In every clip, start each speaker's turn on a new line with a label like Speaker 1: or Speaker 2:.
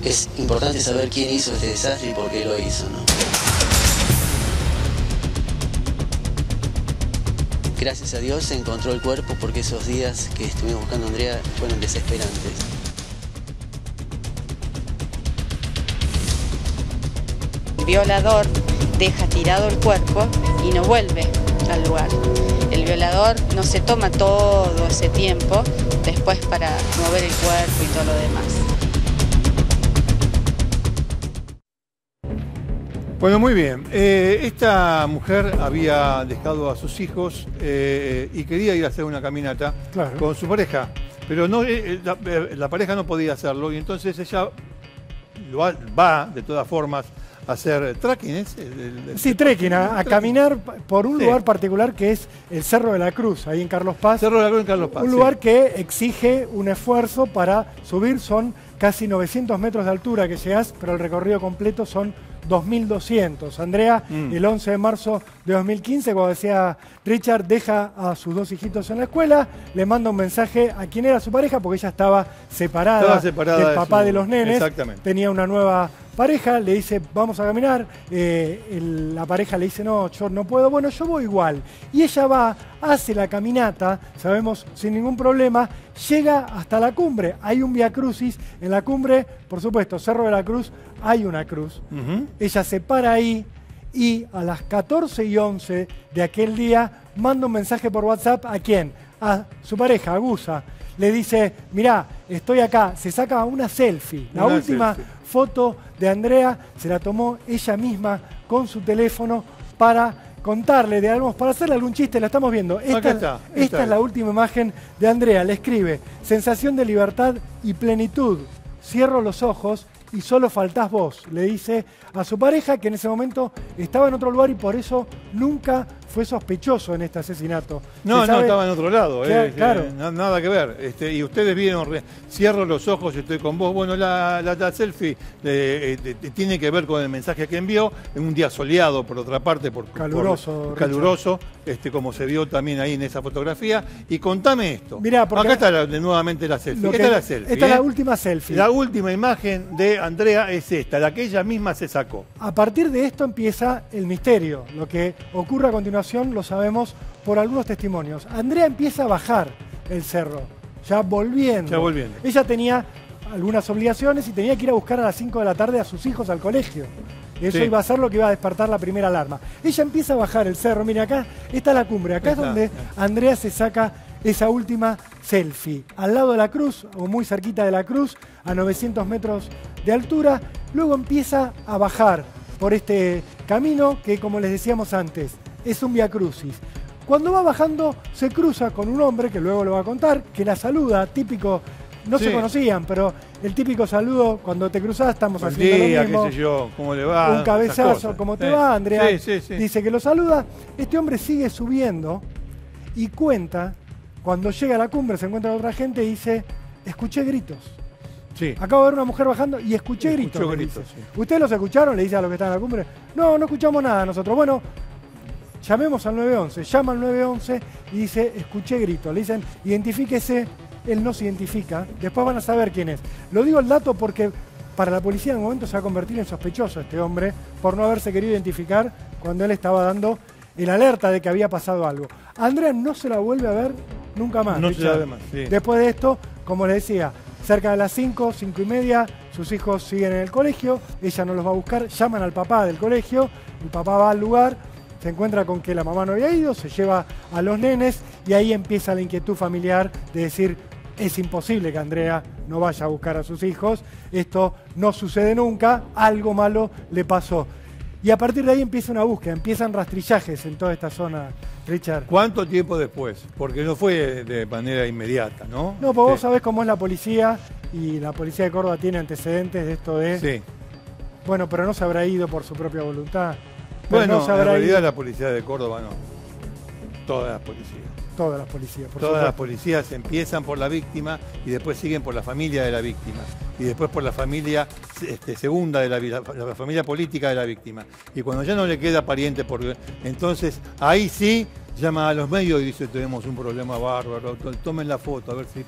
Speaker 1: Es importante saber quién hizo este desastre y por qué lo hizo, ¿no? Gracias a Dios se encontró el cuerpo, porque esos días que estuvimos buscando a Andrea fueron desesperantes.
Speaker 2: El violador deja tirado el cuerpo y no vuelve al lugar. El violador no se toma todo ese tiempo después para mover el cuerpo y todo lo demás.
Speaker 3: Bueno, muy bien. Esta mujer había dejado a sus hijos y quería ir a hacer una caminata con su pareja, pero no, la pareja no podía hacerlo, y entonces ella va de todas formas a hacer trekking.
Speaker 4: Sí, trekking, a caminar por un lugar particular que es el Cerro de la Cruz, ahí en Carlos Paz.
Speaker 3: Cerro de la Cruz en Carlos Paz.
Speaker 4: Un lugar que exige un esfuerzo para subir, son casi 900 metros de altura que llegás, pero el recorrido completo son 2.200. Andrea, el 11 de marzo de 2015, como decía Richard, deja a sus dos hijitos en la escuela, le manda un mensaje a quien era su pareja, porque ella estaba separada del papá de los nenes.
Speaker 3: Exactamente.
Speaker 4: Tenía una nueva pareja, le dice, vamos a caminar. La pareja le dice, no, yo no puedo. Bueno, yo voy igual. Y ella va, hace la caminata, sabemos, sin ningún problema, llega hasta la cumbre. Hay un viacrucis en la cumbre, por supuesto, Cerro de la Cruz, hay una cruz. Ella se para ahí y a las 14:11 de aquel día manda un mensaje por WhatsApp. ¿A quién? A su pareja, a Gusa. Le dice, mirá, estoy acá. Se saca una selfie. La última foto de Andrea se la tomó ella misma con su teléfono para contarle, digamos, para hacerle algún chiste. La estamos viendo. Esta es la última imagen de Andrea. Le escribe, sensación de libertad y plenitud. Cierro los ojos y solo faltás vos, le dice a su pareja, que en ese momento estaba en otro lugar y por eso nunca fue sospechoso en este asesinato.
Speaker 3: No, estaba en otro lado,
Speaker 4: claro.
Speaker 3: Nada que ver. Y ustedes vieron, cierro los ojos y estoy con vos. Bueno, la selfie tiene que ver con el mensaje que envió en un día soleado, por otra parte, caluroso, como se vio también ahí en esa fotografía. Y contame esto.
Speaker 4: Mirá,
Speaker 3: acá está nuevamente la selfie. Esta es la selfie.
Speaker 4: Esta es la última selfie.
Speaker 3: La última imagen de Andrea es esta, la que ella misma se sacó.
Speaker 4: A partir de esto empieza el misterio. Lo que ocurre a continuación lo sabemos por algunos testimonios. Andrea empieza a bajar el cerro, ya volviendo. Ella tenía algunas obligaciones y tenía que ir a buscar a las 5 de la tarde a sus hijos al colegio. Eso iba a ser lo que iba a despertar la primera alarma. Ella empieza a bajar el cerro. Mira, acá está la cumbre. Acá es donde Andrea se saca esa última selfie. Al lado de la cruz, o muy cerquita de la cruz, a 900 metros de altura. Luego empieza a bajar por este camino que, como les decíamos antes, es un viacrucis. Cuando va bajando, se cruza con un hombre, que luego lo va a contar, que la saluda, típico. No se conocían, pero el típico saludo cuando te cruzás, estamos haciendo lo mismo.
Speaker 3: Qué sé yo, ¿cómo le va?
Speaker 4: Un cabezazo, ¿cómo te va, Andrea? Dice que lo saluda. Este hombre sigue subiendo y cuenta, cuando llega a la cumbre, se encuentra con otra gente y dice, escuché gritos. Acabo de ver una mujer bajando y escuché gritos. ¿Ustedes los escucharon? Le dice a los que están en la cumbre. No escuchamos nada nosotros. Bueno, llamemos al 911. Llama al 911 y dice, escuché gritos. Le dicen, identifíquese. Él no se identifica, después van a saber quién es. Lo digo el dato porque para la policía en un momento se va a convertir en sospechoso este hombre por no haberse querido identificar cuando él estaba dando el alerta de que había pasado algo. Andrea no se la vuelve a ver nunca más.
Speaker 3: No se la ve más,
Speaker 4: Después de esto, como les decía, cerca de las 5:30, sus hijos siguen en el colegio, ella no los va a buscar, llaman al papá del colegio, el papá va al lugar, se encuentra con que la mamá no había ido, se lleva a los nenes y ahí empieza la inquietud familiar de decir, es imposible que Andrea no vaya a buscar a sus hijos, esto no sucede nunca, algo malo le pasó. Y a partir de ahí empieza una búsqueda, empiezan rastrillajes en toda esta zona, Richard.
Speaker 3: ¿Cuánto tiempo después? Porque no fue de manera inmediata, ¿no?
Speaker 4: No, porque vos sabés cómo es la policía y la policía de Córdoba tiene antecedentes de esto de... Bueno, pero no se habrá ido por su propia voluntad.
Speaker 3: Bueno, en realidad la policía de Córdoba no. Todas las policías.
Speaker 4: Todas las policías, por
Speaker 3: Todas las policías empiezan por la víctima y después siguen por la familia de la víctima. Y después por la familia segunda de la familia política de la víctima. Y cuando ya no le queda pariente, entonces ahí sí llama a los medios y dice, tenemos un problema bárbaro, tomen la foto, a ver si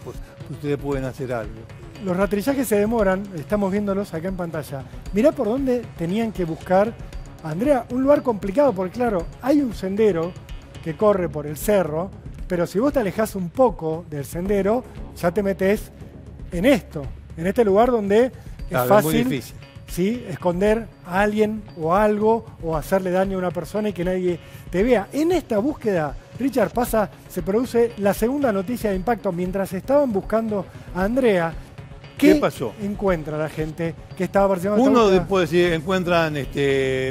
Speaker 3: ustedes pueden hacer algo.
Speaker 4: los rastrillajes se demoran, estamos viéndolos acá en pantalla. Mirá por dónde tenían que buscar a Andrea, un lugar complicado, porque claro, hay un sendero que corre por el cerro, pero si vos te alejás un poco del sendero, ya te metés en esto, en este lugar donde es fácil,
Speaker 3: muy difícil.
Speaker 4: ¿Sí? Esconder a alguien o algo o hacerle daño a una persona y que nadie te vea. En esta búsqueda, Richard, se produce la segunda noticia de impacto. Mientras estaban buscando a Andrea, ¿qué pasó? Encuentra la gente que estaba participando.
Speaker 3: Uno después encuentran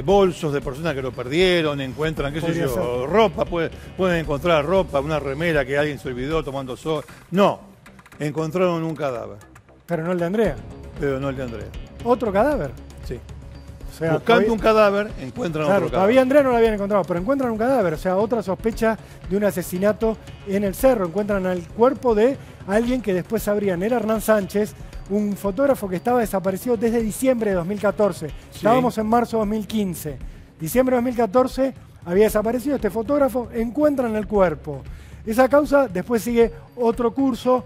Speaker 3: bolsos de personas que lo perdieron, encuentran, qué sé yo, ropa, pueden encontrar ropa, una remera que alguien se olvidó tomando sol. No, encontraron un cadáver.
Speaker 4: Pero no el de Andrea.
Speaker 3: Pero no el de Andrea.
Speaker 4: ¿Otro cadáver?
Speaker 3: Sí.
Speaker 4: O sea,
Speaker 3: buscando un cadáver, encuentran otro cadáver.
Speaker 4: Todavía Andrea no lo habían encontrado, pero encuentran un cadáver. O sea, otra sospecha de un asesinato en el cerro. Encuentran el cuerpo de alguien que después sabrían. Era Hernán Sánchez, un fotógrafo que estaba desaparecido desde diciembre de 2014. Sí. Estábamos en marzo de 2015. Diciembre de 2014 había desaparecido este fotógrafo. Encuentran el cuerpo. Esa causa después sigue otro curso.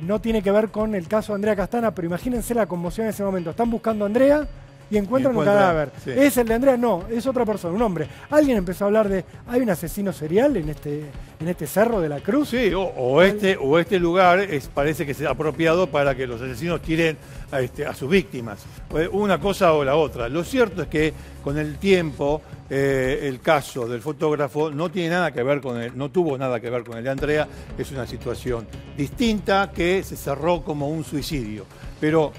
Speaker 4: No tiene que ver con el caso de Andrea Castana, pero imagínense la conmoción en ese momento. Están buscando a Andrea y encuentran un cadáver. Sí. ¿Es el de Andrea? No, es otra persona, un hombre. Alguien empezó a hablar de, ¿hay un asesino serial en este cerro de la Cruz?
Speaker 3: Sí, o este lugar parece que es apropiado para que los asesinos tiren a sus víctimas. Una cosa o la otra. Lo cierto es que con el tiempo el caso del fotógrafo no tiene nada que ver no tuvo nada que ver con el de Andrea. Es una situación distinta que se cerró como un suicidio. Pero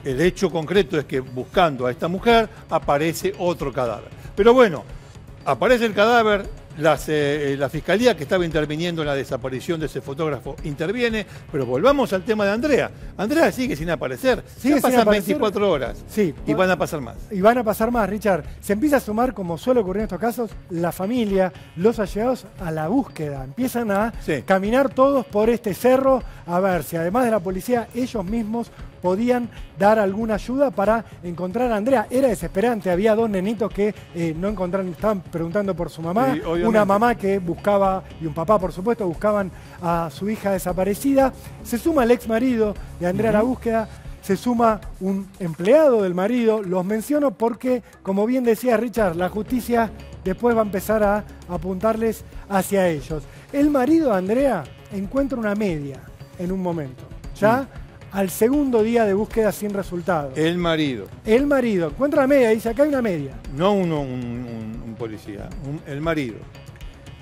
Speaker 3: el hecho concreto es que buscando a esta mujer aparece otro cadáver. Pero bueno, aparece el cadáver, la fiscalía que estaba interviniendo en la desaparición de ese fotógrafo interviene, pero volvamos al tema de Andrea. Andrea sigue sin aparecer, ya pasan 24 horas y van a pasar más.
Speaker 4: Y van a pasar más, Richard. Se empieza a sumar, como suele ocurrir en estos casos, la familia, los allegados a la búsqueda. Empiezan a caminar todos por este cerro a ver si además de la policía ellos mismos podían dar alguna ayuda para encontrar a Andrea. Era desesperante, había dos nenitos que no encontraron, estaban preguntando por su mamá, una mamá que buscaba, y un papá por supuesto, buscaban a su hija desaparecida. Se suma el ex marido de Andrea a la búsqueda, se suma un empleado del marido, los menciono porque, como bien decía Richard, la justicia después va a empezar a apuntarles hacia ellos. El marido de Andrea encuentra una media en un momento, ya al segundo día de búsqueda sin resultado.
Speaker 3: El marido.
Speaker 4: El marido. Encuentra la media, dice, acá hay una media.
Speaker 3: No un policía, el marido.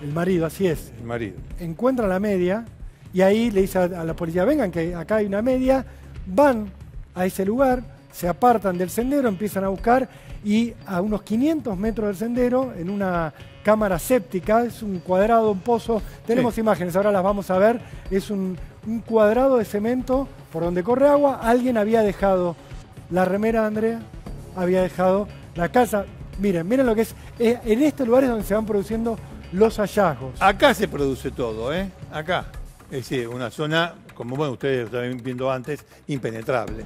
Speaker 4: El marido, así es.
Speaker 3: El marido.
Speaker 4: Encuentra la media y ahí le dice a la policía, vengan que acá hay una media, van a ese lugar, se apartan del sendero, empiezan a buscar y a unos 500 metros del sendero, en una cámara séptica, es un cuadrado, un pozo, tenemos imágenes, ahora las vamos a ver, es un cuadrado de cemento por donde corre agua. Alguien había dejado la remera de Andrea, había dejado la casa. Miren lo que es. En este lugar es donde se van produciendo los hallazgos.
Speaker 3: Acá se produce todo, ¿eh? Acá. Es decir, una zona, como bueno, ustedes estaban viendo antes, impenetrable.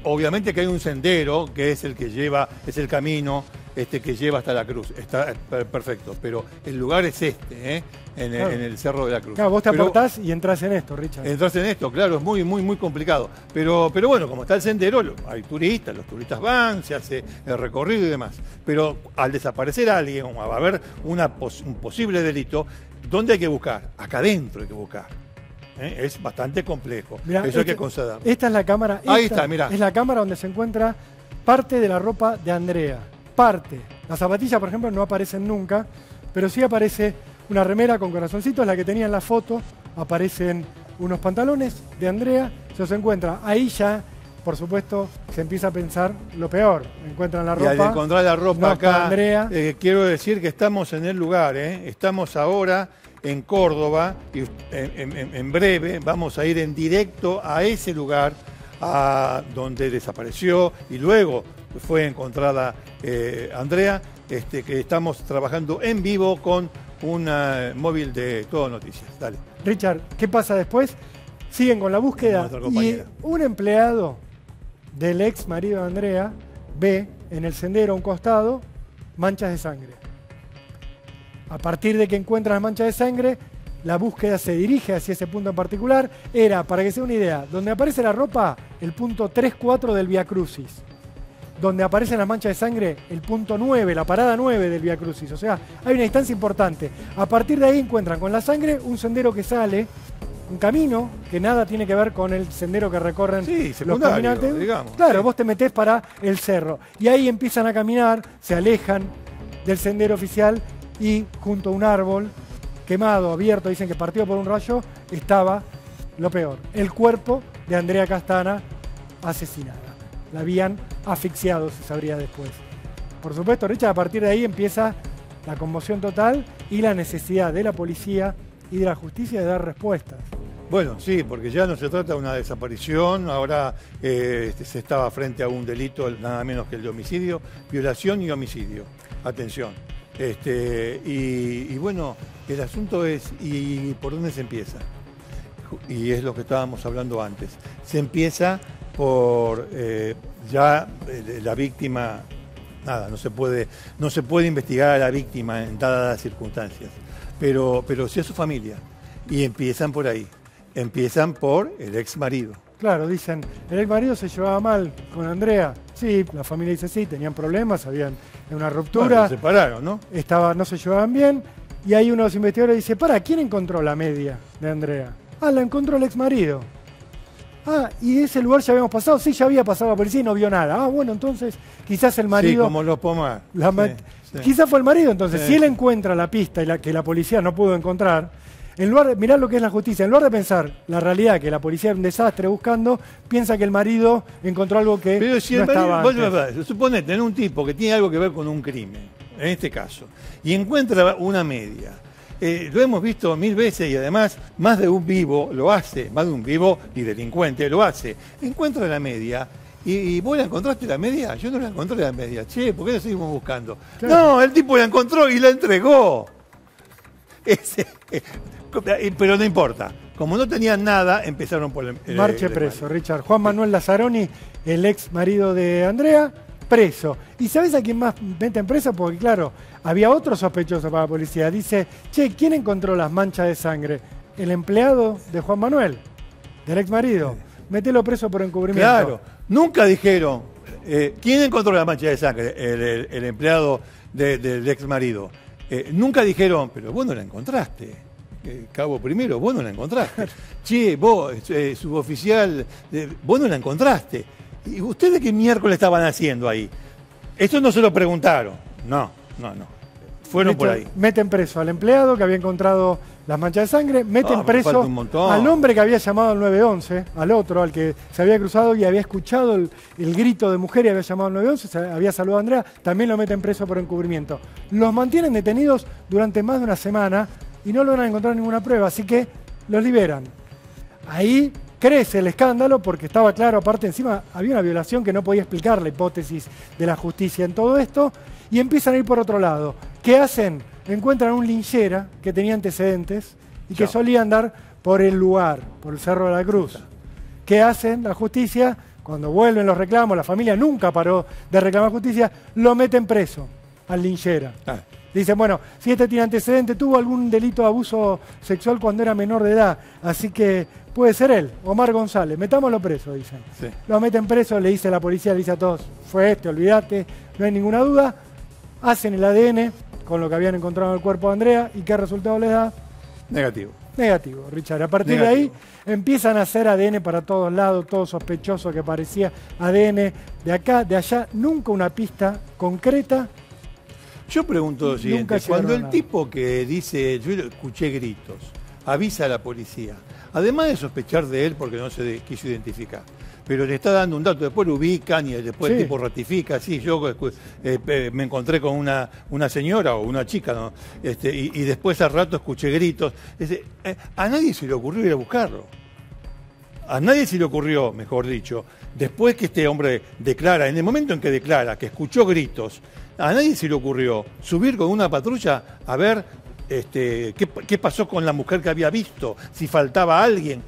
Speaker 3: Obviamente que hay un sendero que es el que lleva, es el camino que lleva hasta la Cruz. Está perfecto, pero el lugar es en el Cerro de la Cruz.
Speaker 4: Claro, vos te aportás y entras en esto, Richard.
Speaker 3: Entras en esto, claro, es muy complicado. Pero bueno, como está el sendero, hay turistas, los turistas van, se hace el recorrido y demás. Pero al desaparecer alguien, o a haber un posible delito, ¿dónde hay que buscar? Acá adentro hay que buscar. Es bastante complejo. Mirá, eso hay que considerar.
Speaker 4: Esta es la cámara.
Speaker 3: Ahí está, mirá.
Speaker 4: Es la cámara donde se encuentra parte de la ropa de Andrea. Parte. Las zapatillas, por ejemplo, no aparecen nunca, pero sí aparece una remera con corazoncitos, la que tenía en la foto. Aparecen unos pantalones de Andrea. Se encuentra. Ahí ya, por supuesto, se empieza a pensar lo peor. Encuentran la ropa.
Speaker 3: Y al encontrar la ropa
Speaker 4: no
Speaker 3: acá,
Speaker 4: Andrea.
Speaker 3: Quiero decir que estamos en el lugar. Estamos ahora en Córdoba y en breve vamos a ir en directo a ese lugar a donde desapareció y luego fue encontrada Andrea, que estamos trabajando en vivo con un móvil de Todo Noticias. Dale.
Speaker 4: Richard, ¿qué pasa después? Siguen con la búsqueda y un empleado del ex marido de Andrea ve en el sendero a un costado manchas de sangre. A partir de que encuentra las manchas de sangre, la búsqueda se dirige hacia ese punto en particular. Era, para que se dé una idea, donde aparece la ropa, el punto 3-4 del Vía Crucis. Donde aparecen las manchas de sangre, el punto 9, la parada 9 del Vía Crucis. O sea, hay una distancia importante. A partir de ahí encuentran con la sangre un sendero que sale, un camino que nada tiene que ver con el sendero que recorren los caminantes.
Speaker 3: Digamos.
Speaker 4: Claro, vos te metés para el cerro. Y ahí empiezan a caminar, se alejan del sendero oficial y junto a un árbol quemado, abierto, dicen que partido por un rayo, estaba lo peor, el cuerpo de Andrea Castana asesinada. La habían asfixiado, se sabría después. Por supuesto, Richard, a partir de ahí empieza la conmoción total y la necesidad de la policía y de la justicia de dar respuestas.
Speaker 3: Bueno, sí, porque ya no se trata de una desaparición, ahora se estaba frente a un delito nada menos que el de homicidio, violación y homicidio. Atención. Y bueno, el asunto es, ¿y por dónde se empieza? Y es lo que estábamos hablando antes. Se empieza por ya la víctima, nada, no se puede investigar a la víctima en dadas las circunstancias, pero sí a su familia. Y empiezan por ahí, empiezan por el ex marido.
Speaker 4: Claro, dicen, el ex marido se llevaba mal con Andrea. Sí, la familia dice sí, tenían problemas, habían una ruptura.
Speaker 3: Bueno, se separaron, ¿no?
Speaker 4: No se llevaban bien. Y hay uno de los investigadores que dice, ¿quién encontró la media de Andrea? La encontró el ex marido. ¿Y de ese lugar ya habíamos pasado? Sí, ya había pasado la policía y no vio nada. Bueno, entonces quizás el marido...
Speaker 3: Sí, como los Pomar.
Speaker 4: Quizás fue el marido, entonces. Si él encuentra la pista y que la policía no pudo encontrar, en lugar de mirar lo que es la justicia, en lugar de pensar la realidad, que la policía es un desastre buscando, piensa que el marido encontró algo que
Speaker 3: pero si
Speaker 4: no
Speaker 3: el marido,
Speaker 4: estaba antes.
Speaker 3: Suponete, en un tipo que tiene algo que ver con un crimen, en este caso, y encuentra una media. Lo hemos visto 1000 veces y además más de un vivo lo hace, más de un vivo y delincuente lo hace. Encuentra la media y vos la encontraste la media, yo no la encontré la media. Che, ¿por qué la seguimos buscando? Claro. No, el tipo la encontró y la entregó. Pero no importa. Como no tenían nada, empezaron por el
Speaker 4: marche preso, Richard. Juan Manuel Lazzaroni, el ex marido de Andrea, preso. ¿Y sabés a quién más meten preso? Porque claro, había otro sospechoso para la policía. Dice, che, ¿quién encontró las manchas de sangre? El empleado de Juan Manuel, del ex marido. Mételo preso por encubrimiento.
Speaker 3: Claro, nunca dijeron, ¿quién encontró las manchas de sangre? El empleado del ex marido. Nunca dijeron, pero vos no la encontraste. Cabo primero, vos no la encontraste. Che, vos, suboficial, vos no la encontraste. ¿Y ustedes qué miércoles estaban haciendo ahí? Esto no se lo preguntaron. No. Fueron por ahí.
Speaker 4: Meten preso al empleado que había encontrado las manchas de sangre, meten preso al hombre que había llamado al 911, al otro, al que se había cruzado y había escuchado el grito de mujer y había llamado al 911, había saludado a Andrea, también lo meten preso por encubrimiento. Los mantienen detenidos durante más de una semana y no logran encontrar ninguna prueba, así que los liberan. Ahí crece el escándalo porque estaba claro, aparte encima había una violación que no podía explicar la hipótesis de la justicia en todo esto, y empiezan a ir por otro lado. ¿Qué hacen? Encuentran un linchera que tenía antecedentes y que solía andar por el lugar, por el Cerro de la Cruz. ¿Qué hacen? La justicia, cuando vuelven los reclamos, la familia nunca paró de reclamar justicia, lo meten preso al linchera. Dicen, bueno, si este tiene antecedentes, tuvo algún delito de abuso sexual cuando era menor de edad, así que puede ser él, Omar González, metámoslo preso, dicen. Sí. Lo meten preso, le dice la policía, le dice a todos, fue este, olvídate, no hay ninguna duda. Hacen el ADN con lo que habían encontrado en el cuerpo de Andrea, ¿y qué resultado les da?
Speaker 3: Negativo.
Speaker 4: Negativo, Richard. A partir de ahí empiezan a hacer ADN para todos lados, todo sospechoso que parecía ADN de acá, de allá, nunca una pista concreta.
Speaker 3: Yo pregunto lo siguiente, cuando el tipo que dice, yo escuché gritos, avisa a la policía, además de sospechar de él porque no se quiso identificar, pero le está dando un dato, después lo ubican y después el tipo ratifica, sí, yo me encontré con una señora o una chica, ¿no? Y después al rato escuché gritos. A nadie se le ocurrió ir a buscarlo. A nadie se le ocurrió, mejor dicho, después que este hombre declara, en el momento en que declara que escuchó gritos, a nadie se le ocurrió subir con una patrulla a ver qué pasó con la mujer que había visto, si faltaba alguien.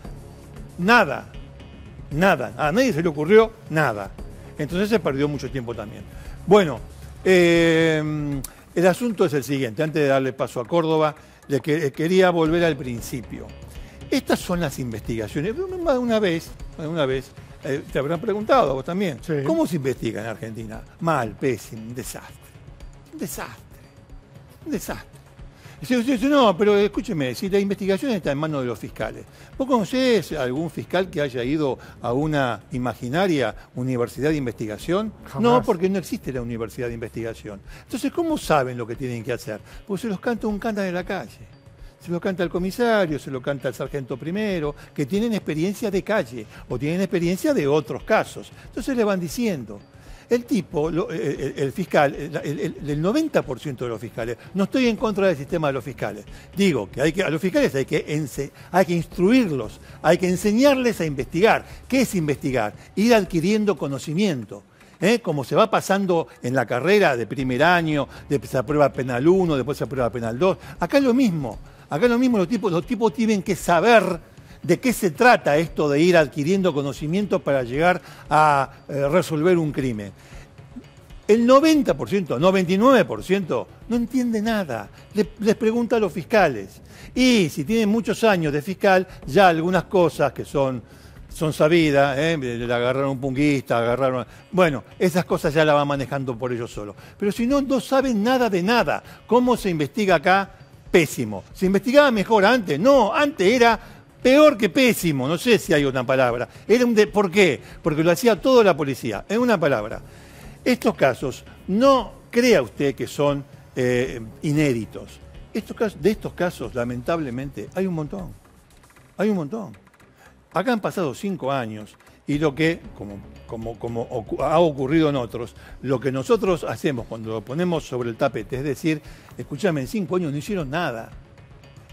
Speaker 3: Nada, a nadie se le ocurrió nada. Entonces se perdió mucho tiempo también. Bueno, el asunto es el siguiente, antes de darle paso a Córdoba, quería volver al principio. Estas son las investigaciones. Una vez, te habrán preguntado a vos también, sí. ¿Cómo se investiga en Argentina? Mal, pésimo, un desastre. Un desastre. Un desastre. Dice, no, pero escúcheme, si la investigación está en manos de los fiscales. ¿Vos conocés algún fiscal que haya ido a una imaginaria universidad de investigación? Jamás. No, porque no existe la universidad de investigación. Entonces, ¿cómo saben lo que tienen que hacer? Pues se los canta un canta de la calle. Se lo canta el comisario, se lo canta el sargento primero, que tienen experiencia de calle o tienen experiencia de otros casos. Entonces le van diciendo. El tipo, el fiscal, el 90% de los fiscales, no estoy en contra del sistema de los fiscales. Digo que a los fiscales hay que instruirlos, hay que enseñarles a investigar. ¿Qué es investigar? Ir adquiriendo conocimiento. Como se va pasando en la carrera de primer año, después se aprueba penal 1, después se aprueba penal 2. Acá es lo mismo. Acá es lo mismo, los tipos tienen que saber de qué se trata esto de ir adquiriendo conocimiento para llegar a resolver un crimen. El 90%, 99% no entiende nada. Les pregunta a los fiscales. Y si tienen muchos años de fiscal, ya algunas cosas que son sabidas, le agarraron un punguista, bueno, esas cosas ya las van manejando por ellos solos. Pero si no, no saben nada de nada. ¿Cómo se investiga acá? Pésimo. ¿Se investigaba mejor antes? No, antes era peor que pésimo. No sé si hay otra palabra. ¿Por qué? Porque lo hacía toda la policía. En una palabra. Estos casos, no crea usted que son inéditos. De estos casos, lamentablemente, hay un montón. Hay un montón. Acá han pasado 5 años y lo que, como ha ocurrido en otros, lo que nosotros hacemos cuando lo ponemos sobre el tapete, es decir, escúchame, en 5 años no hicieron nada.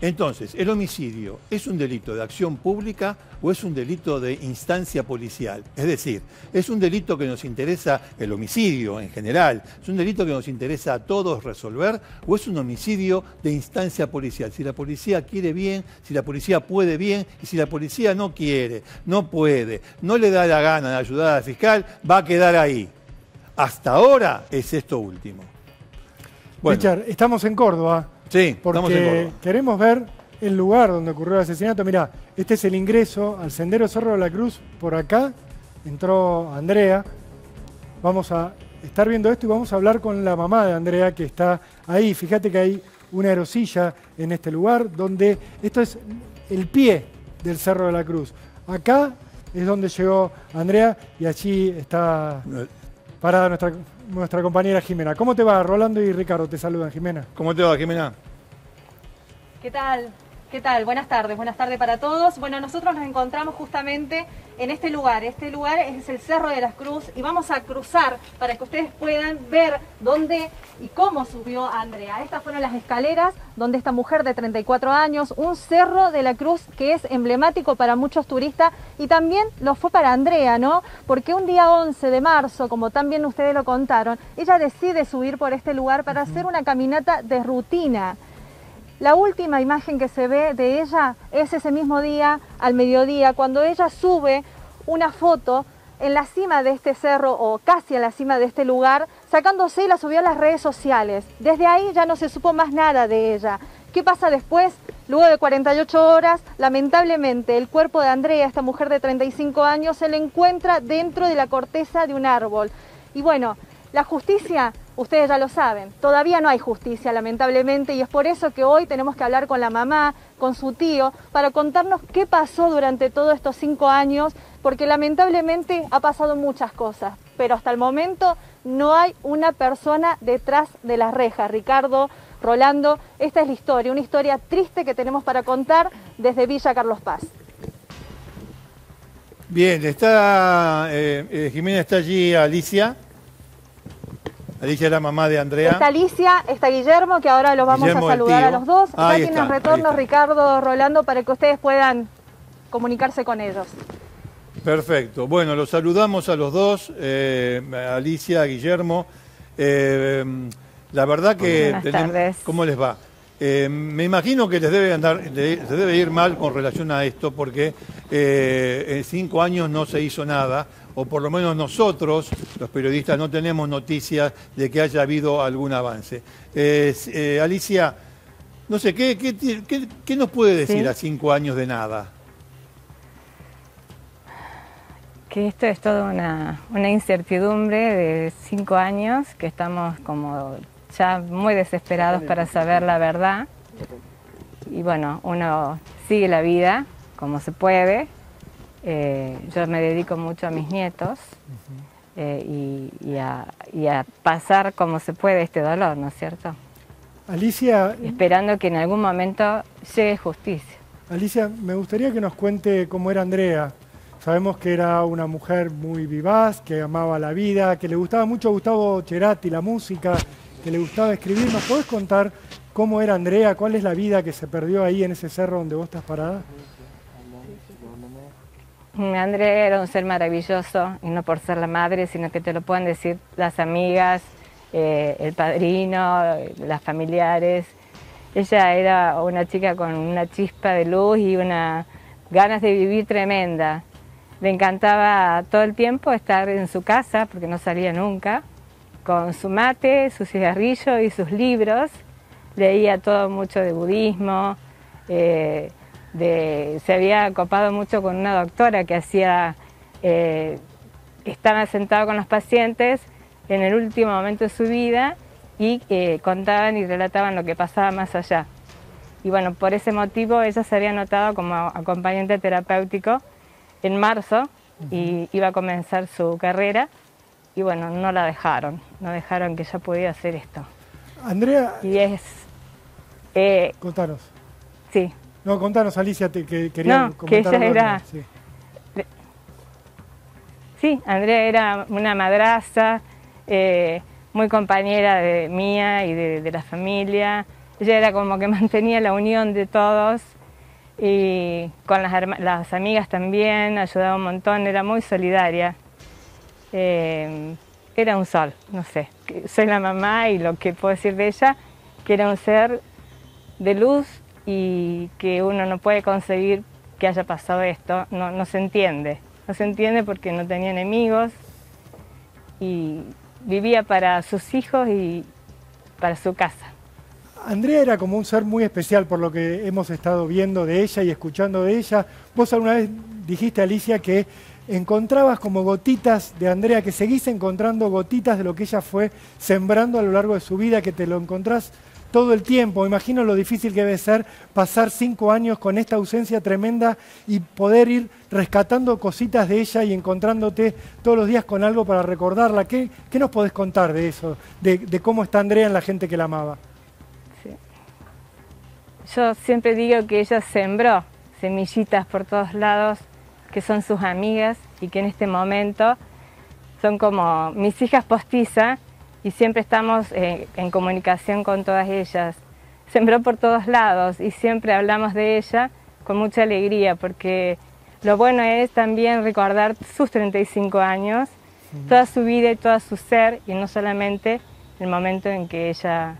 Speaker 3: Entonces, ¿el homicidio es un delito de acción pública o es un delito de instancia policial? Es decir, ¿es un delito que nos interesa, el homicidio en general, es un delito que nos interesa a todos resolver o es un homicidio de instancia policial? Si la policía quiere bien, si la policía puede bien y si la policía no quiere, no puede, no le da la gana de ayudar al fiscal, va a quedar ahí. Hasta ahora es esto último.
Speaker 4: Bueno. Richard, estamos en Córdoba.
Speaker 3: Sí,
Speaker 4: porque queremos ver el lugar donde ocurrió el asesinato. Mirá, este es el ingreso al Sendero Cerro de la Cruz. Por acá entró Andrea. Vamos a estar viendo esto y vamos a hablar con la mamá de Andrea que está ahí. Fíjate que hay una aerosilla en este lugar donde esto es el pie del Cerro de la Cruz. Acá es donde llegó Andrea y allí está parada nuestra compañera Jimena. ¿Cómo te va? Rolando y Ricardo te saludan, Jimena.
Speaker 3: ¿Cómo te va, Jimena?
Speaker 5: ¿Qué tal? ¿Qué tal? Buenas tardes para todos. Bueno, nosotros nos encontramos justamente en este lugar. Este lugar es el Cerro de la Cruz y vamos a cruzar para que ustedes puedan ver dónde y cómo subió Andrea. Estas fueron las escaleras donde esta mujer de 34 años, un Cerro de la Cruz que es emblemático para muchos turistas y también lo fue para Andrea, ¿no? Porque un día 11 de marzo, como también ustedes lo contaron, ella decide subir por este lugar para hacer una caminata de rutina. La última imagen que se ve de ella es ese mismo día, al mediodía, cuando ella sube una foto en la cima de este cerro o casi en la cima de este lugar, sacándose y la subió a las redes sociales. Desde ahí ya no se supo más nada de ella. ¿Qué pasa después? Luego de 48 horas, lamentablemente, el cuerpo de Andrea, esta mujer de 35 años, se le encuentra dentro de la corteza de un árbol. Y bueno, la justicia, ustedes ya lo saben, todavía no hay justicia, lamentablemente, y es por eso que hoy tenemos que hablar con la mamá, con su tío, para contarnos qué pasó durante todos estos 5 años, porque lamentablemente ha pasado muchas cosas, pero hasta el momento no hay una persona detrás de las rejas. Ricardo, Rolando, esta es la historia, una historia triste que tenemos para contar desde Villa Carlos Paz.
Speaker 3: Bien, Jimena, está allí Alicia. Alicia es la mamá de Andrea.
Speaker 5: Está Alicia, está Guillermo, que ahora los vamos a saludar a los dos. Ya tienen retorno Ricardo, Rolando, para que ustedes puedan comunicarse con ellos.
Speaker 3: Perfecto. Bueno, los saludamos a los dos, Alicia, Guillermo. La verdad que...
Speaker 6: Buenas tardes.
Speaker 3: ¿Cómo les va? Me imagino que les debe ir mal con relación a esto porque en 5 años no se hizo nada, o por lo menos nosotros, los periodistas, no tenemos noticias de que haya habido algún avance. Alicia, No sé, ¿qué nos puede decir a 5 años de nada?
Speaker 6: Que esto es toda una incertidumbre de 5 años, que estamos como ya muy desesperados para saber la verdad. Y bueno, uno sigue la vida como se puede. Yo me dedico mucho a mis nietos y a pasar como se puede este dolor, ¿no es cierto?
Speaker 4: Alicia...
Speaker 6: Esperando que en algún momento llegue justicia.
Speaker 4: Alicia, me gustaría que nos cuente cómo era Andrea. Sabemos que era una mujer muy vivaz, que amaba la vida, que le gustaba mucho a Gustavo Cerati, la música, que le gustaba escribir. ¿Nos podés contar cómo era Andrea? ¿Cuál es la vida que se perdió ahí en ese cerro donde vos estás parada?
Speaker 6: Andrea era un ser maravilloso, y no por ser la madre, sino que te lo pueden decir las amigas, el padrino, las familiares. Ella era una chica con una chispa de luz y una ganas de vivir tremenda. Le encantaba todo el tiempo estar en su casa, porque no salía nunca, con su mate, su cigarrillo y sus libros. Leía todo mucho de budismo, se había copado mucho con una doctora que estaba sentada con los pacientes en el último momento de su vida y contaban y relataban lo que pasaba más allá. Y bueno, por ese motivo ella se había anotado como acompañante terapéutico en marzo y iba a comenzar su carrera y bueno, no dejaron que ella pudiera hacer esto.
Speaker 4: Andrea...
Speaker 6: Y es...
Speaker 4: contanos.
Speaker 6: Sí.
Speaker 4: No, contanos, Alicia, que quería comentar
Speaker 6: que ella
Speaker 4: algo.
Speaker 6: era... Sí, Andrea era una madraza, muy compañera mía y de la familia. Ella era como que mantenía la unión de todos y con las amigas también, ayudaba un montón, era muy solidaria. Era un sol, no sé, soy la mamá y lo que puedo decir de ella, que era un ser de luz y que uno no puede concebir que haya pasado esto, no se entiende. No se entiende porque no tenía enemigos y vivía para sus hijos y para su casa.
Speaker 4: Andrea era como un ser muy especial por lo que hemos estado viendo de ella y escuchando de ella. Vos alguna vez dijiste, Alicia, que encontrabas como gotitas de Andrea, que seguís encontrando gotitas de lo que ella fue sembrando a lo largo de su vida, que te lo encontrás todo el tiempo. Me imagino lo difícil que debe ser pasar 5 años con esta ausencia tremenda y poder ir rescatando cositas de ella y encontrándote todos los días con algo para recordarla. ¿Qué nos podés contar de eso? De cómo está Andrea en la gente que la amaba.
Speaker 6: Sí. Yo siempre digo que ella sembró semillitas por todos lados, que son sus amigas y que en este momento son como mis hijas postizas, y siempre estamos en comunicación con todas ellas. Sembró por todos lados y siempre hablamos de ella con mucha alegría, porque lo bueno es también recordar sus 35 años, toda su vida y todo su ser, y no solamente el momento en que ella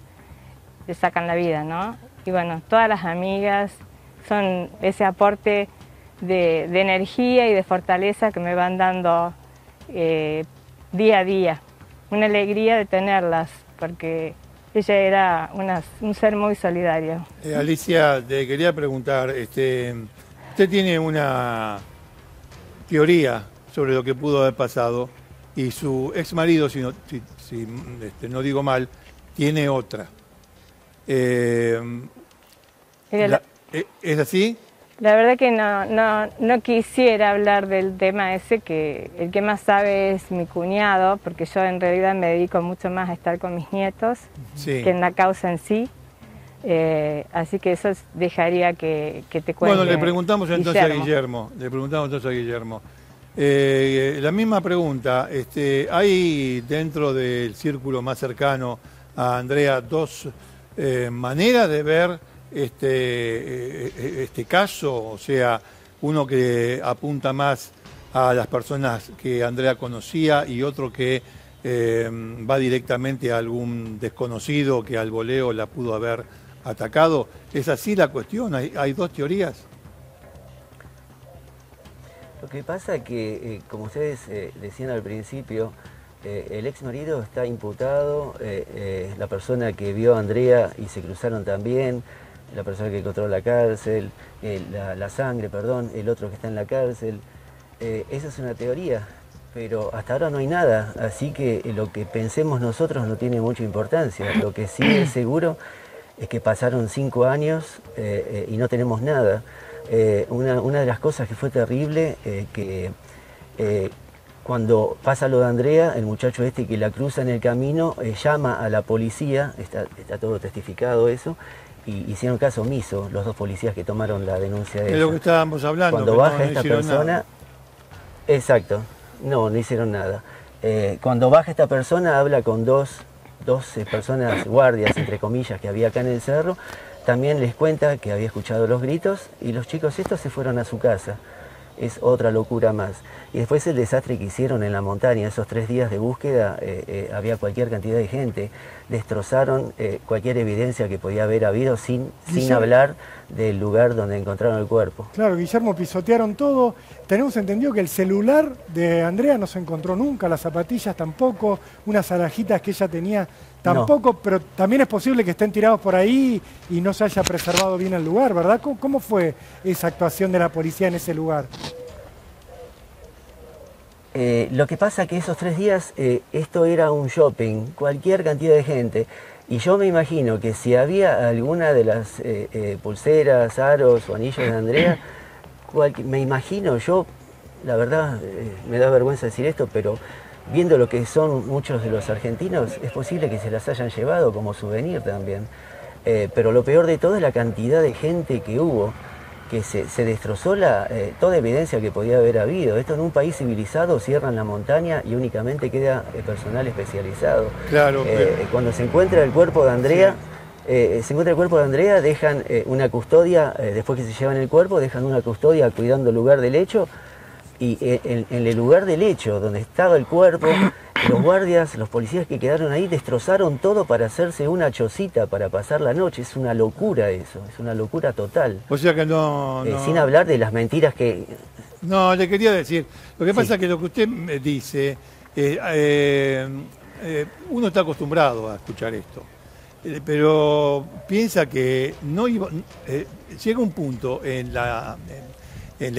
Speaker 6: le sacan la vida, ¿no? Y bueno, todas las amigas son ese aporte de energía y de fortaleza que me van dando día a día. Una alegría de tenerlas, porque ella era un ser muy solidario.
Speaker 3: Alicia, te quería preguntar, usted tiene una teoría sobre lo que pudo haber pasado y su ex marido, si no digo mal, tiene otra. ¿Es así?
Speaker 6: La verdad que no quisiera hablar del tema ese, que el que más sabe es mi cuñado, porque yo en realidad me dedico mucho más a estar con mis nietos que en la causa en sí. Así que eso dejaría que te cuente.
Speaker 3: Bueno, le preguntamos entonces
Speaker 6: Guillermo.
Speaker 3: a Guillermo. La misma pregunta, ¿hay dentro del círculo más cercano a Andrea dos maneras de ver este caso? O sea, uno que apunta más a las personas que Andrea conocía y otro que va directamente a algún desconocido que al voleo la pudo haber atacado. ¿Es así la cuestión? ¿Hay dos teorías?
Speaker 7: Lo que pasa es que, como ustedes decían al principio, el ex marido está imputado, la persona que vio a Andrea y se cruzaron también, la persona que encontró la cárcel, la sangre, perdón, el otro que está en la cárcel. Esa es una teoría, pero hasta ahora no hay nada, así que lo que pensemos nosotros no tiene mucha importancia. Lo que sí es seguro es que pasaron 5 años y no tenemos nada. Una de las cosas que fue terrible, que cuando pasa lo de Andrea, el muchacho este que la cruza en el camino, llama a la policía, está todo testificado eso, y hicieron caso omiso los 2 policías que tomaron la denuncia de
Speaker 3: Es lo que estábamos hablando.
Speaker 7: Cuando baja
Speaker 3: no
Speaker 7: esta persona,
Speaker 3: nada.
Speaker 7: Exacto, no hicieron nada. Cuando baja esta persona, habla con dos personas, guardias, entre comillas, que había acá en el cerro. También les cuenta que había escuchado los gritos y los chicos estos se fueron a su casa. Es otra locura más. Y después el desastre que hicieron en la montaña, esos 3 días de búsqueda, había cualquier cantidad de gente. Destrozaron cualquier evidencia que podía haber habido sin hablar del lugar donde encontraron el cuerpo.
Speaker 4: Claro, Guillermo, pisotearon todo. Tenemos entendido que el celular de Andrea no se encontró nunca, las zapatillas tampoco, unas alhajitas que ella tenía tampoco, no. Pero también es posible que estén tirados por ahí y no se haya preservado bien el lugar, ¿verdad? ¿Cómo fue esa actuación de la policía en ese lugar?
Speaker 7: Lo que pasa que esos 3 días esto era un shopping, cualquier cantidad de gente. Y yo me imagino que si había alguna de las pulseras, aros o anillos de Andrea, me imagino yo, la verdad me da vergüenza decir esto, pero viendo lo que son muchos de los argentinos, es posible que se las hayan llevado como souvenir también. Pero lo peor de todo es la cantidad de gente que hubo, que se destrozó toda evidencia que podía haber habido. Esto en un país civilizado, cierran la montaña y únicamente queda personal especializado.
Speaker 3: Claro,
Speaker 7: cuando se encuentra el cuerpo de Andrea, dejan una custodia, después que se llevan el cuerpo, dejan una custodia cuidando el lugar del hecho, y en el lugar del hecho, donde estaba el cuerpo, los guardias, los policías que quedaron ahí, destrozaron todo para hacerse una chocita para pasar la noche. Es una locura eso, es una locura total.
Speaker 3: O sea que no...
Speaker 7: Sin hablar de las mentiras que...
Speaker 3: No, le quería decir, lo que pasa es que lo que usted me dice, uno está acostumbrado a escuchar esto, pero piensa que no iba, llega un punto en la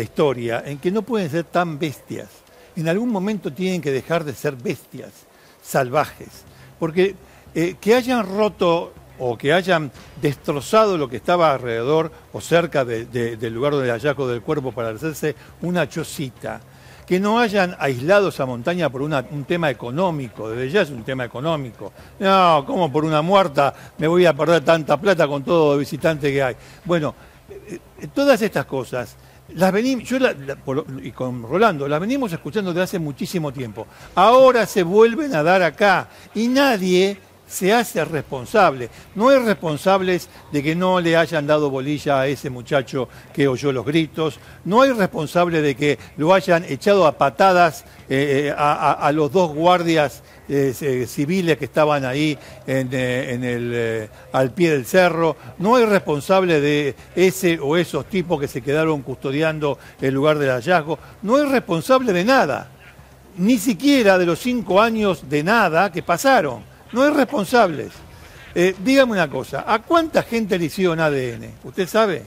Speaker 3: historia en que no pueden ser tan bestias. En algún momento tienen que dejar de ser bestias, salvajes, porque que hayan roto o que hayan destrozado lo que estaba alrededor o cerca del lugar del hallazgo del cuerpo para hacerse una chocita, que no hayan aislado esa montaña por un tema económico, desde ya es un tema económico. No, ¿cómo por una muerta me voy a perder tanta plata con todo el visitante que hay? Bueno, todas estas cosas... Las venimos, y con Rolando, las venimos escuchando desde hace muchísimo tiempo. Ahora se vuelven a dar acá y nadie se hace responsable. No hay responsables de que no le hayan dado bolilla a ese muchacho que oyó los gritos. No hay responsable de que lo hayan echado a patadas a los 2 guardias civiles que estaban ahí al pie del cerro. No hay responsable de ese o esos tipos que se quedaron custodiando el lugar del hallazgo. No hay responsable de nada, ni siquiera de los 5 años de nada que pasaron. No hay responsables. Dígame una cosa, ¿a cuánta gente le hicieron ADN? ¿Usted sabe?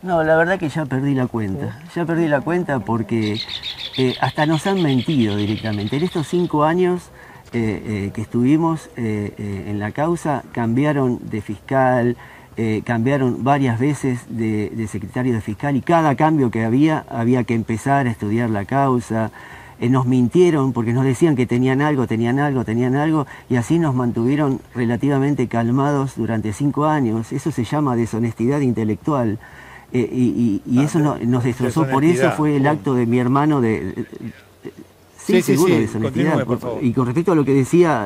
Speaker 7: No, la verdad que ya perdí la cuenta. Ya perdí la cuenta porque hasta nos han mentido directamente. En estos 5 años que estuvimos en la causa, cambiaron de fiscal, cambiaron varias veces de secretario de fiscal, y cada cambio que había que empezar a estudiar la causa. Nos mintieron porque nos decían que tenían algo, y así nos mantuvieron relativamente calmados durante 5 años. Eso se llama deshonestidad intelectual. Y eso nos destrozó. Por eso fue el acto de mi hermano sí, seguro, deshonestidad.
Speaker 3: Por favor.
Speaker 7: Y con respecto a lo que decía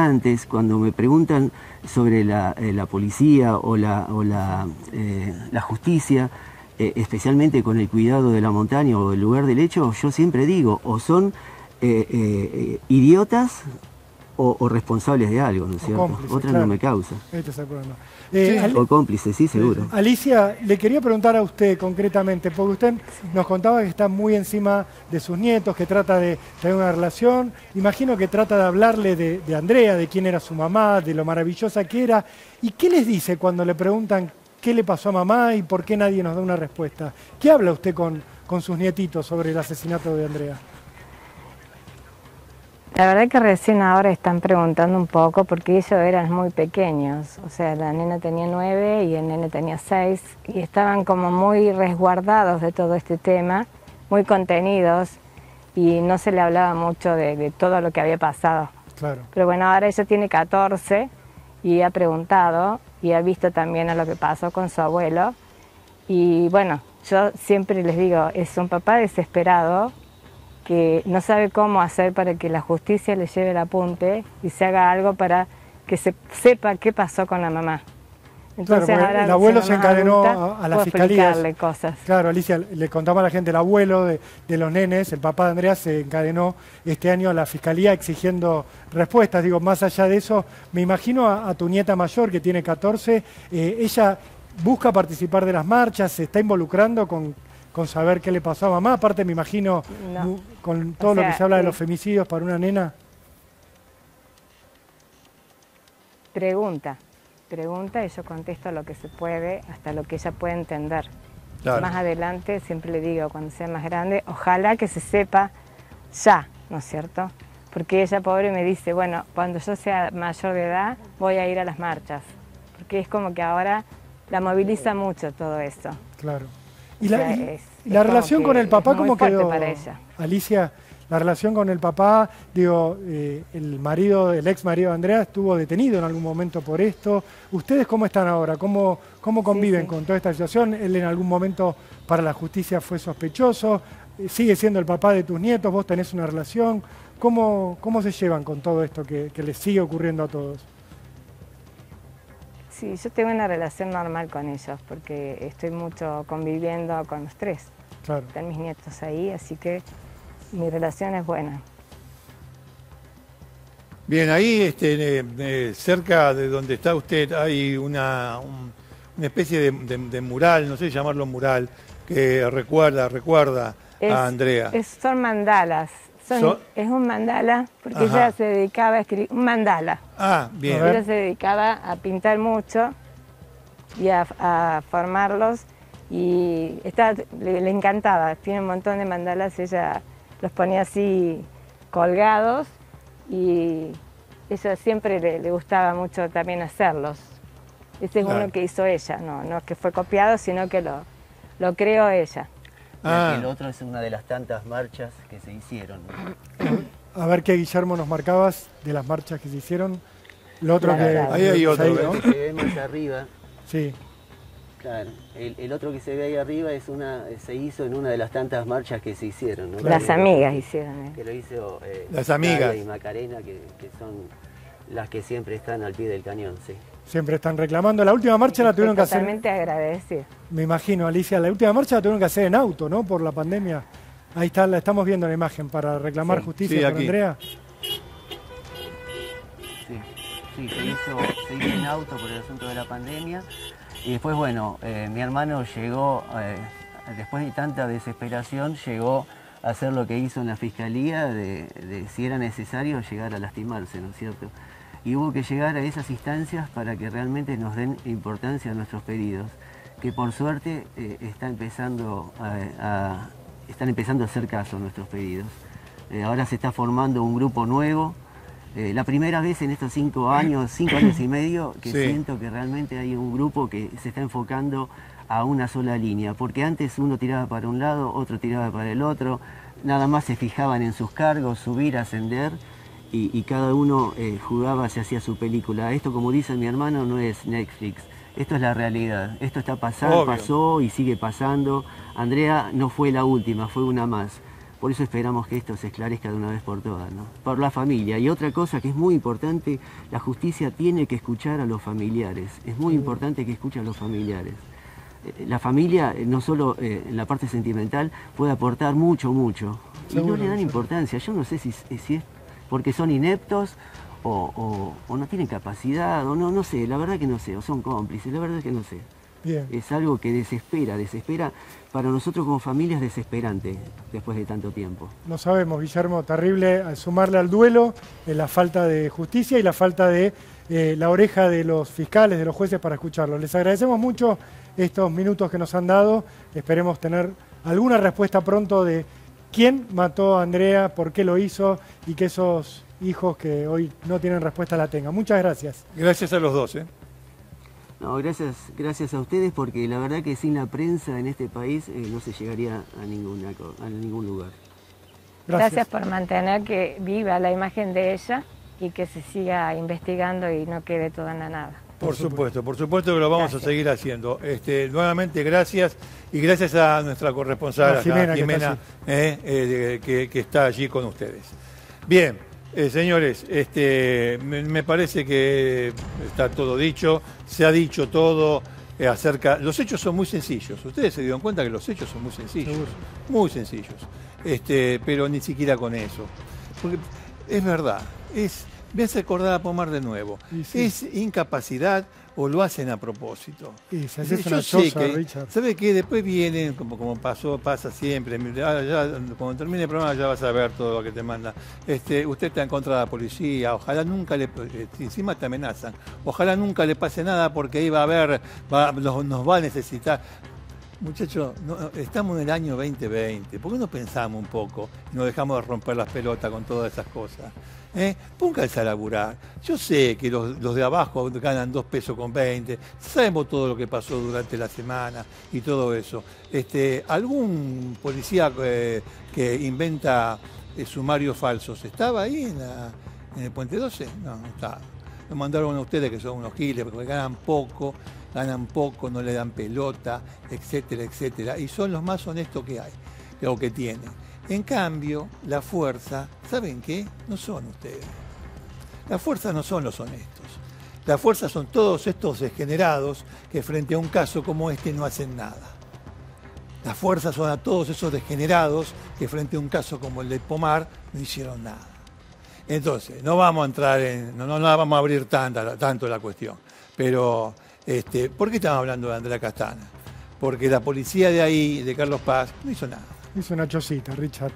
Speaker 7: antes, cuando me preguntan sobre la policía o la justicia, especialmente con el cuidado de la montaña o del lugar del hecho, yo siempre digo, o son idiotas o responsables de algo, ¿no es cierto? Otra claro. No me causa.
Speaker 4: Este es el problema.
Speaker 7: O cómplices, sí, seguro.
Speaker 4: Alicia, le quería preguntar a usted concretamente, porque usted nos contaba que está muy encima de sus nietos, que trata de tener una relación. Imagino que trata de hablarle de Andrea, de quién era su mamá, de lo maravillosa que era. ¿Y qué les dice cuando le preguntan qué le pasó a mamá y por qué nadie nos da una respuesta? ¿Qué habla usted con sus nietitos sobre el asesinato de Andrea?
Speaker 6: La verdad que recién ahora están preguntando un poco porque ellos eran muy pequeños, o sea, la nena tenía 9 y el nene tenía 6 y estaban como muy resguardados de todo este tema, muy contenidos y no se le hablaba mucho de todo lo que había pasado.
Speaker 4: Claro.
Speaker 6: Pero bueno, ahora ella tiene 14 y ha preguntado y ha visto también a lo que pasó con su abuelo y bueno, yo siempre les digo, es un papá desesperado que no sabe cómo hacer para que la justicia le lleve el apunte y se haga algo para que se sepa qué pasó con la mamá.
Speaker 4: Entonces, claro, ahora el abuelo se encadenó a la fiscalía. Claro, Alicia, le contamos a la gente, el abuelo de los nenes, el papá de Andrea, se encadenó este año a la fiscalía exigiendo respuestas. Digo, más allá de eso, me imagino a tu nieta mayor, que tiene 14, ella busca participar de las marchas, se está involucrando con saber qué le pasó a mamá. Aparte, me imagino, con todo lo que se habla de los femicidios para una nena.
Speaker 6: Pregunta y yo contesto lo que se puede, hasta lo que ella puede entender. Claro. Más adelante, siempre le digo, cuando sea más grande, ojalá que se sepa ya, ¿no es cierto? Porque ella, pobre, me dice, bueno, cuando yo sea mayor de edad, voy a ir a las marchas. Porque es como que ahora la moviliza mucho todo eso.
Speaker 4: Claro. ¿Y la relación con el papá cómo quedó,
Speaker 6: para ella?
Speaker 4: Alicia? La relación con el papá, digo, el ex marido de Andrea estuvo detenido en algún momento por esto. ¿Ustedes cómo están ahora? ¿Cómo conviven con toda esta situación? Él en algún momento para la justicia fue sospechoso. ¿Sigue siendo el papá de tus nietos? ¿Vos tenés una relación? ¿Cómo se llevan con todo esto que les sigue ocurriendo a todos?
Speaker 6: Sí, yo tengo una relación normal con ellos porque estoy mucho conviviendo con los tres.
Speaker 4: Claro.
Speaker 6: Están mis nietos ahí, así que mi relación es buena.
Speaker 3: Bien, ahí cerca de donde está usted hay una especie de mural, no sé llamarlo mural, que recuerda a Andrea.
Speaker 6: Son mandalas. Es un mandala, porque ella se dedicaba a escribir, un mandala.
Speaker 3: Ah, bien.
Speaker 6: Ella se dedicaba a pintar mucho y a formarlos y le encantaba, tiene un montón de mandalas, ella los ponía así colgados y ella siempre le gustaba mucho también hacerlos. Ese es uno que hizo ella, no que fue copiado, sino que lo creó ella.
Speaker 7: El otro es una de las tantas marchas que se hicieron.
Speaker 4: A ver qué, Guillermo, nos marcabas de las marchas que se hicieron. Lo otro
Speaker 3: ahí hay otro.
Speaker 7: El que se ve más arriba.
Speaker 4: Sí.
Speaker 7: Claro. El otro que se ve ahí arriba se hizo en una de las tantas marchas que se hicieron, ¿no?
Speaker 6: Las amigas hicieron.
Speaker 7: Que lo hizo
Speaker 3: las amigas.
Speaker 7: Y Macarena, que son las que siempre están al pie del cañón, sí.
Speaker 4: Siempre están reclamando. La última marcha la tuvieron que hacer...
Speaker 6: Totalmente agradecido.
Speaker 4: Me imagino, Alicia, la última marcha la tuvieron que hacer en auto, ¿no? Por la pandemia. Ahí está, la estamos viendo la imagen para reclamar justicia por Andrea.
Speaker 7: Sí, se hizo en auto por el asunto de la pandemia. Y después, bueno, mi hermano llegó, después de tanta desesperación, llegó a hacer lo que hizo en la fiscalía, de si era necesario llegar a lastimarse, ¿no es cierto? Y hubo que llegar a esas instancias para que realmente nos den importancia a nuestros pedidos, que por suerte están empezando a hacer caso a nuestros pedidos. Ahora se está formando un grupo nuevo. La primera vez en estos 5 años y medio, que siento que realmente hay un grupo que se está enfocando a una sola línea, porque antes uno tiraba para un lado, otro tiraba para el otro, nada más se fijaban en sus cargos, subir, ascender, y cada uno jugaba, se hacía su película. Esto, como dice mi hermano, no es Netflix, esto es la realidad, esto está pasando, pasó y sigue pasando. Andrea no fue la última, fue una más. Por eso esperamos que esto se esclarezca de una vez por todas, ¿no? Por la familia. Y otra cosa que es muy importante, la justicia tiene que escuchar a los familiares. Es muy importante que escuche a los familiares. La familia, no solo en la parte sentimental, puede aportar mucho. Y no le dan importancia. Yo no sé si es porque son ineptos o no tienen capacidad, o no sé, la verdad que no sé, o son cómplices, la verdad es que no sé.
Speaker 4: Bien.
Speaker 7: Es algo que desespera, para nosotros como familia es desesperante después de tanto tiempo.
Speaker 4: No sabemos, Guillermo, terrible sumarle al duelo la falta de justicia y la falta de la oreja de los fiscales, de los jueces para escucharlo. Les agradecemos mucho estos minutos que nos han dado, esperemos tener alguna respuesta pronto de quién mató a Andrea, por qué lo hizo y que esos hijos que hoy no tienen respuesta la tengan. Muchas gracias.
Speaker 3: Gracias a los dos.
Speaker 7: No, gracias a ustedes, porque la verdad que sin la prensa en este país no se llegaría a ningún lugar.
Speaker 6: Gracias por mantener que viva la imagen de ella y que se siga investigando y no quede todo en la nada.
Speaker 3: Por supuesto que lo vamos a seguir haciendo. Nuevamente gracias, y gracias a nuestra corresponsal, Jimena, que está allí con ustedes. Bien, señores, me parece que está todo dicho, se ha dicho todo acerca... Los hechos son muy sencillos, ustedes se dieron cuenta que los hechos son muy sencillos, muy sencillos, pero ni siquiera con eso. Porque es verdad, me hace acordar a Pomar de nuevo. Sí. Es incapacidad o lo hacen a propósito.
Speaker 4: Sí, yo sé que,
Speaker 3: Richard. ¿Sabe qué? Después vienen, como pasa siempre, cuando termine el programa ya vas a ver todo lo que te manda. Usted está en contra de la policía, ojalá nunca encima te amenazan, ojalá nunca le pase nada porque ahí va a haber, nos va a necesitar. Muchachos, estamos en el año 2020, ¿por qué no pensamos un poco y nos dejamos de romper las pelotas con todas esas cosas? Pónganse a laburar. Yo sé que los de abajo ganan 2 pesos con 20, sabemos todo lo que pasó durante la semana y todo eso. ¿Algún policía que inventa sumarios falsos estaba ahí en el Puente 12? No estaba. Lo mandaron a ustedes que son unos giles porque ganan poco, no le dan pelota, etcétera, etcétera. Y son los más honestos que hay, o que tienen. En cambio, la fuerza, ¿saben qué? No son ustedes. La fuerza no son los honestos. La fuerza son todos estos degenerados que frente a un caso como este no hacen nada. La fuerza son a todos esos degenerados que frente a un caso como el de Pomar no hicieron nada. Entonces, no vamos a entrar no vamos a abrir tanto la cuestión. Pero, ¿por qué estamos hablando de Andrea Castana? Porque la policía de ahí, de Carlos Paz, no hizo nada.
Speaker 4: Hizo una chocita, Richard.